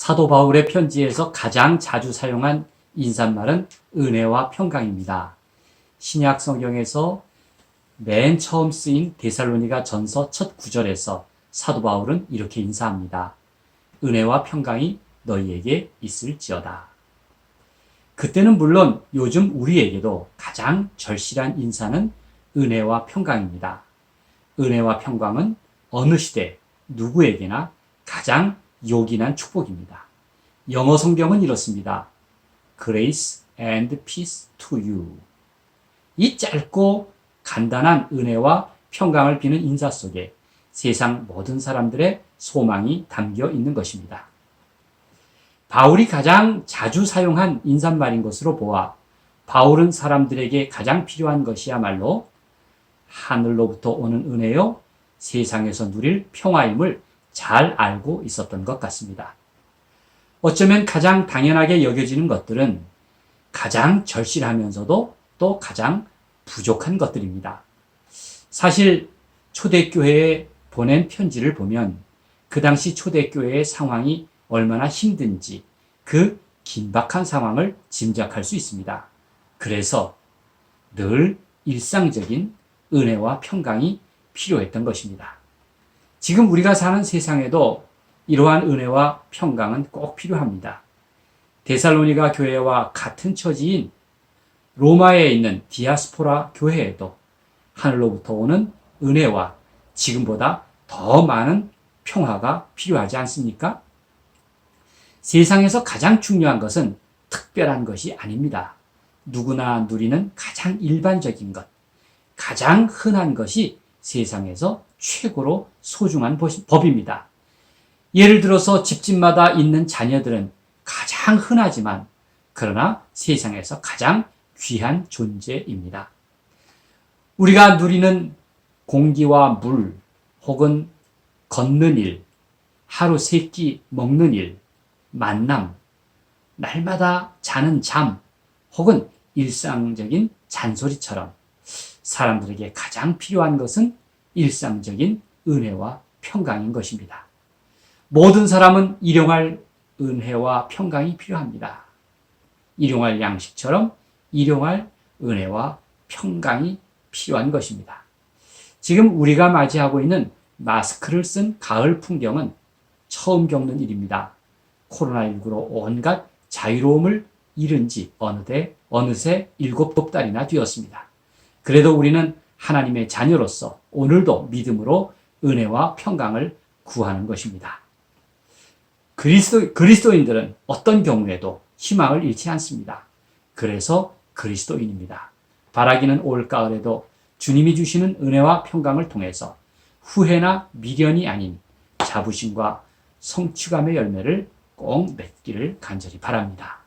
사도 바울의 편지에서 가장 자주 사용한 인사말은 은혜와 평강입니다. 신약 성경에서 맨 처음 쓰인 데살로니가 전서 첫 구절에서 사도 바울은 이렇게 인사합니다. 은혜와 평강이 너희에게 있을지어다. 그때는 물론 요즘 우리에게도 가장 절실한 인사는 은혜와 평강입니다. 은혜와 평강은 어느 시대 누구에게나 가장 요긴한 축복입니다. 영어 성경은 이렇습니다. Grace and peace to you. 이 짧고 간단한 은혜와 평강을 비는 인사 속에 세상 모든 사람들의 소망이 담겨 있는 것입니다. 바울이 가장 자주 사용한 인사말인 것으로 보아 바울은 사람들에게 가장 필요한 것이야말로 하늘로부터 오는 은혜요 세상에서 누릴 평화임을 잘 알고 있었던 것 같습니다. 어쩌면 가장 당연하게 여겨지는 것들은 가장 절실하면서도 또 가장 부족한 것들입니다. 사실 초대교회에 보낸 편지를 보면 그 당시 초대교회의 상황이 얼마나 힘든지 그 긴박한 상황을 짐작할 수 있습니다. 그래서 늘 일상적인 은혜와 평강이 필요했던 것입니다. 지금 우리가 사는 세상에도 이러한 은혜와 평강은 꼭 필요합니다. 데살로니가 교회와 같은 처지인 로마에 있는 디아스포라 교회에도 하늘로부터 오는 은혜와 지금보다 더 많은 평화가 필요하지 않습니까? 세상에서 가장 중요한 것은 특별한 것이 아닙니다. 누구나 누리는 가장 일반적인 것, 가장 흔한 것이 세상에서 최고로 소중한 법입니다. 예를 들어서 집집마다 있는 자녀들은 가장 흔하지만 그러나 세상에서 가장 귀한 존재입니다. 우리가 누리는 공기와 물 혹은 걷는 일, 하루 세 끼 먹는 일, 만남, 날마다 자는 잠 혹은 일상적인 잔소리처럼 사람들에게 가장 필요한 것은 일상적인 은혜와 평강인 것입니다. 모든 사람은 일용할 은혜와 평강이 필요합니다. 일용할 양식처럼 일용할 은혜와 평강이 필요한 것입니다. 지금 우리가 맞이하고 있는 마스크를 쓴 가을 풍경은 처음 겪는 일입니다. 코로나19로 온갖 자유로움을 잃은 지 어느새 7달이나 되었습니다. 그래도 우리는 하나님의 자녀로서 오늘도 믿음으로 은혜와 평강을 구하는 것입니다. 그리스도인들은 어떤 경우에도 희망을 잃지 않습니다. 그래서 그리스도인입니다. 바라기는 올가을에도 주님이 주시는 은혜와 평강을 통해서 후회나 미련이 아닌 자부심과 성취감의 열매를 꼭 맺기를 간절히 바랍니다.